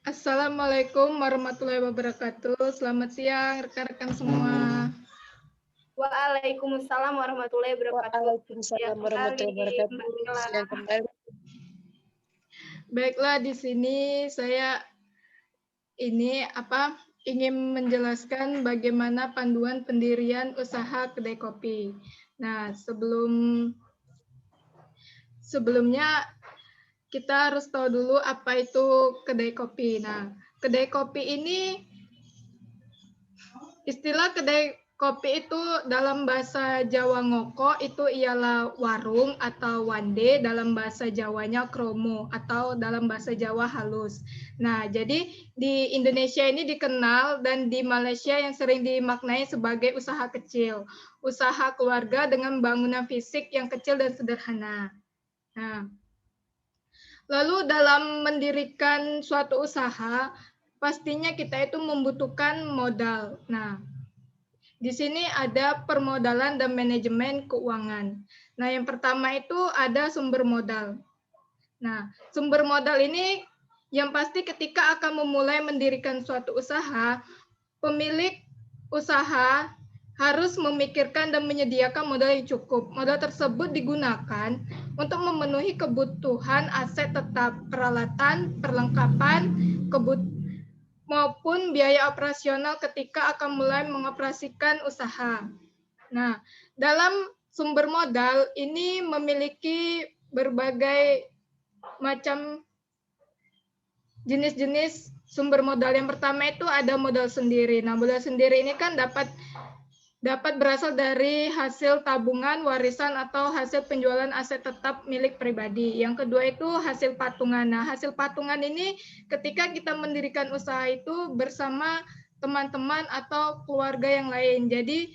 Assalamualaikum warahmatullahi wabarakatuh. Selamat siang rekan-rekan semua. Waalaikumsalam warahmatullahi wabarakatuh. Waalaikumsalam warahmatullahi wabarakatuh. Siang kembali. Baiklah, di sini saya ingin menjelaskan bagaimana panduan pendirian usaha kedai kopi. Nah, sebelumnya kita harus tahu dulu apa itu kedai kopi. Nah, kedai kopi ini, istilah kedai kopi itu dalam bahasa Jawa ngoko itu ialah warung atau wande, dalam bahasa Jawanya kromo atau dalam bahasa Jawa halus. Nah, jadi di Indonesia ini dikenal dan di Malaysia yang sering dimaknai sebagai usaha kecil, usaha keluarga dengan bangunan fisik yang kecil dan sederhana. Nah, lalu dalam mendirikan suatu usaha, pastinya kita itu membutuhkan modal. Nah, di sini ada permodalan dan manajemen keuangan. Nah, yang pertama itu ada sumber modal. Nah, sumber modal ini yang pasti ketika akan memulai mendirikan suatu usaha, pemilik usaha harus memikirkan dan menyediakan modal yang cukup. Modal tersebut digunakan untuk memenuhi kebutuhan aset tetap, peralatan, perlengkapan, maupun biaya operasional ketika akan mulai mengoperasikan usaha. Nah, dalam sumber modal ini memiliki berbagai macam jenis-jenis sumber modal. Yang pertama itu ada modal sendiri. Nah, modal sendiri ini kan dapat berasal dari hasil tabungan, warisan, atau hasil penjualan aset tetap milik pribadi. Yang kedua itu hasil patungan. Nah, hasil patungan ini ketika kita mendirikan usaha itu bersama teman-teman atau keluarga yang lain. Jadi,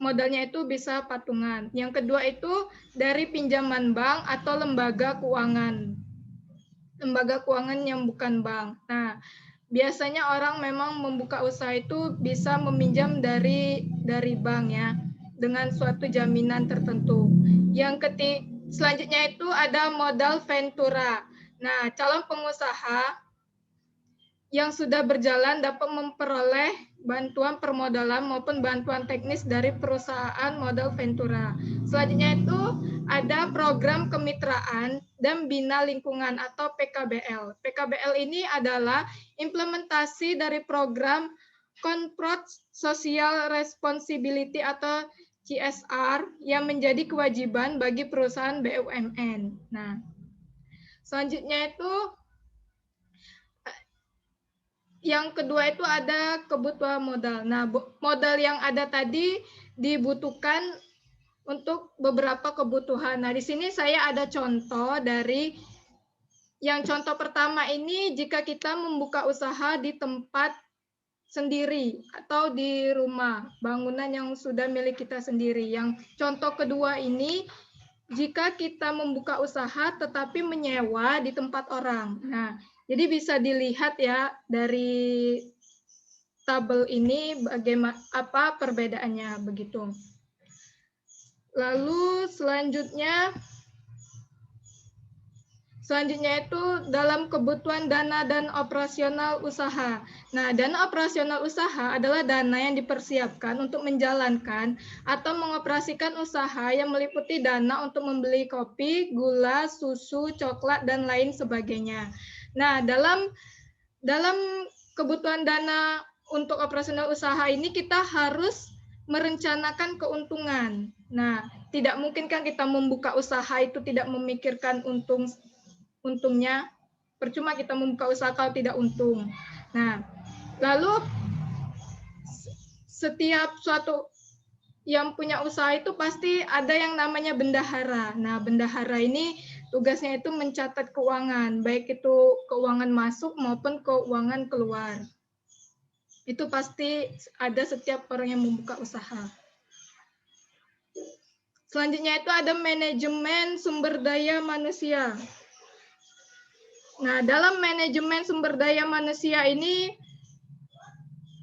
modalnya itu bisa patungan. Yang kedua itu dari pinjaman bank atau lembaga keuangan. Lembaga keuangan yang bukan bank. Nah, biasanya orang memang membuka usaha itu bisa meminjam dari bank ya, dengan suatu jaminan tertentu. Selanjutnya itu ada modal ventura. Nah, calon pengusaha yang sudah berjalan dapat memperoleh bantuan permodalan maupun bantuan teknis dari perusahaan modal ventura. Selanjutnya itu ada program kemitraan dan bina lingkungan atau PKBL. PKBL ini adalah implementasi dari program Corporate Social Responsibility atau CSR yang menjadi kewajiban bagi perusahaan BUMN. Nah, selanjutnya itu yang kedua itu ada kebutuhan modal. Nah, modal yang ada tadi dibutuhkan untuk beberapa kebutuhan. Nah, di sini saya ada contoh dari yang contoh pertama ini jika kita membuka usaha di tempat sendiri atau di rumah, bangunan yang sudah milik kita sendiri. Yang contoh kedua ini jika kita membuka usaha tetapi menyewa di tempat orang. Nah, jadi bisa dilihat ya dari tabel ini bagaimana apa perbedaannya begitu. Lalu selanjutnya itu dalam kebutuhan dana dan operasional usaha. Nah, dana operasional usaha adalah dana yang dipersiapkan untuk menjalankan atau mengoperasikan usaha yang meliputi dana untuk membeli kopi, gula, susu, coklat, dan lain sebagainya. Nah, dalam kebutuhan dana untuk operasional usaha ini kita harus merencanakan keuntungan. Nah, tidak mungkin kan kita membuka usaha itu tidak memikirkan untungnya, percuma kita membuka usaha kalau tidak untung. Nah, lalu setiap suatu yang punya usaha itu pasti ada yang namanya bendahara. Nah, bendahara ini tugasnya itu mencatat keuangan, baik itu keuangan masuk maupun keuangan keluar. Itu pasti ada setiap orang yang membuka usaha. Selanjutnya itu ada manajemen sumber daya manusia. Nah, dalam manajemen sumber daya manusia ini,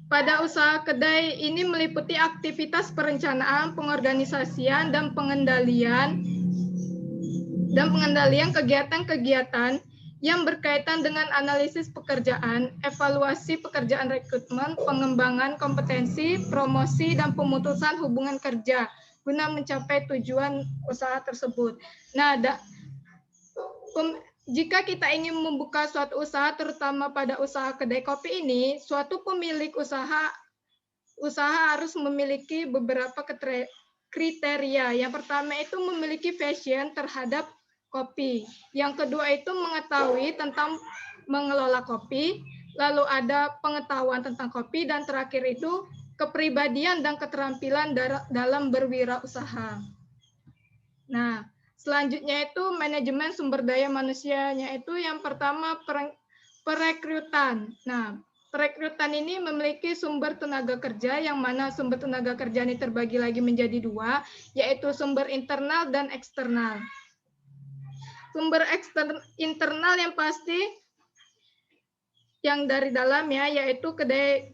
pada usaha kedai ini meliputi aktivitas perencanaan, pengorganisasian, dan pengendalian kegiatan-kegiatan yang berkaitan dengan analisis pekerjaan, evaluasi pekerjaan rekrutmen, pengembangan kompetensi, promosi, dan pemutusan hubungan kerja guna mencapai tujuan usaha tersebut. Nah, jika kita ingin membuka suatu usaha, terutama pada usaha kedai kopi ini, suatu pemilik usaha harus memiliki beberapa kriteria. Yang pertama itu memiliki passion terhadap kopi. Yang kedua itu mengetahui tentang mengelola kopi. Lalu ada pengetahuan tentang kopi. Dan terakhir itu kepribadian dan keterampilan dalam berwirausaha. Nah, selanjutnya itu manajemen sumber daya manusianya itu yang pertama perekrutan. Nah, perekrutan ini memiliki sumber tenaga kerja yang mana sumber tenaga kerja ini terbagi lagi menjadi dua, yaitu sumber internal dan eksternal. Sumber internal yang pasti yang dari dalam ya, yaitu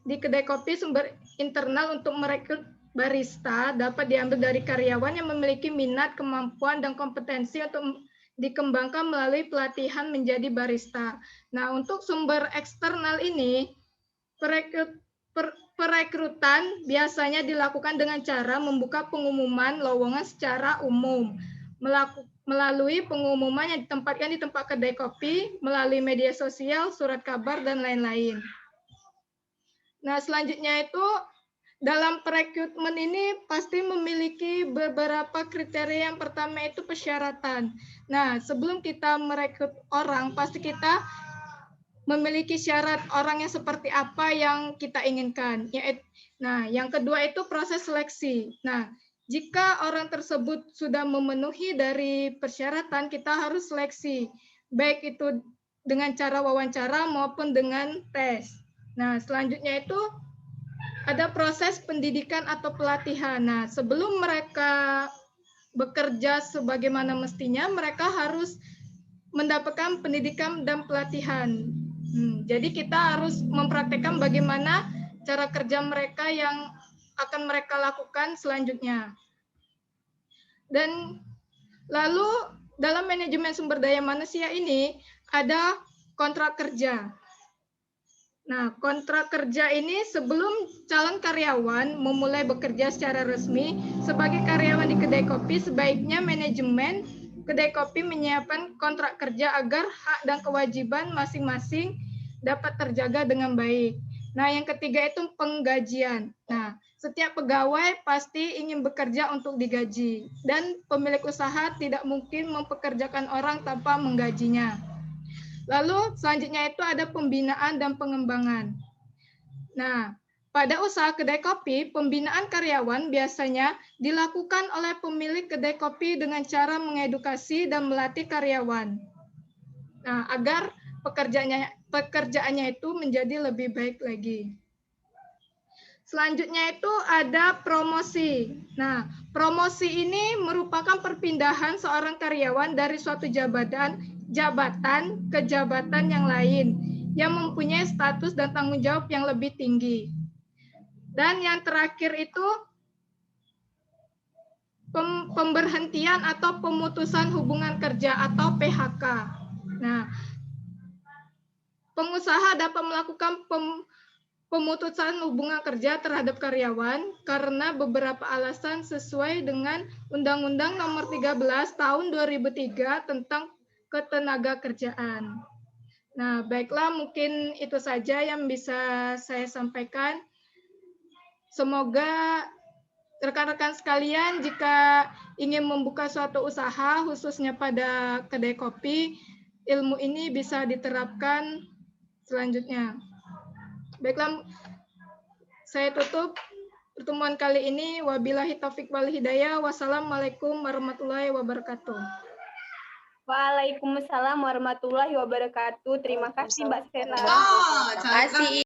di kedai kopi sumber internal untuk merekrut barista dapat diambil dari karyawan yang memiliki minat, kemampuan, dan kompetensi untuk dikembangkan melalui pelatihan menjadi barista. Nah, untuk sumber eksternal ini, perekrutan biasanya dilakukan dengan cara membuka pengumuman lowongan secara umum, melalui pengumuman yang ditempatkan di tempat kedai kopi, melalui media sosial, surat kabar, dan lain-lain. Nah, selanjutnya itu dalam perekrutmen ini pasti memiliki beberapa kriteria. Yang pertama itu persyaratan. Nah, sebelum kita merekrut orang, pasti kita memiliki syarat orang yang seperti apa yang kita inginkan. Nah, yang kedua itu proses seleksi. Nah, jika orang tersebut sudah memenuhi dari persyaratan, kita harus seleksi, baik itu dengan cara wawancara maupun dengan tes. Nah, selanjutnya itu ada proses pendidikan atau pelatihan. Nah, sebelum mereka bekerja sebagaimana mestinya, mereka harus mendapatkan pendidikan dan pelatihan. Jadi kita harus mempraktekkan bagaimana cara kerja mereka yang akan mereka lakukan selanjutnya. Dan lalu dalam manajemen sumber daya manusia ini ada kontrak kerja. Nah, kontrak kerja ini sebelum calon karyawan memulai bekerja secara resmi sebagai karyawan di kedai kopi, sebaiknya manajemen kedai kopi menyiapkan kontrak kerja agar hak dan kewajiban masing-masing dapat terjaga dengan baik. Nah, yang ketiga itu penggajian. Nah, setiap pegawai pasti ingin bekerja untuk digaji, dan pemilik usaha tidak mungkin mempekerjakan orang tanpa menggajinya. Lalu selanjutnya itu ada pembinaan dan pengembangan. Nah, pada usaha kedai kopi, pembinaan karyawan biasanya dilakukan oleh pemilik kedai kopi dengan cara mengedukasi dan melatih karyawan. Nah, agar pekerjaannya itu menjadi lebih baik lagi. Selanjutnya itu ada promosi. Nah, promosi ini merupakan perpindahan seorang karyawan dari suatu jabatan ke jabatan yang lain yang mempunyai status dan tanggung jawab yang lebih tinggi. Dan yang terakhir itu pemberhentian atau pemutusan hubungan kerja atau PHK. Nah, pengusaha dapat melakukan pemutusan hubungan kerja terhadap karyawan karena beberapa alasan sesuai dengan Undang-Undang Nomor 13 Tahun 2003 tentang Ketenagakerjaan. Nah, baiklah, mungkin itu saja yang bisa saya sampaikan. Semoga rekan-rekan sekalian jika ingin membuka suatu usaha, khususnya pada kedai kopi, ilmu ini bisa diterapkan selanjutnya. Baiklah, saya tutup pertemuan kali ini. Wabillahi taufik wal hidayah. Wassalamualaikum warahmatullahi wabarakatuh. Waalaikumsalam warahmatullahi wabarakatuh. Terima kasih Mbak Sera. Terima kasih.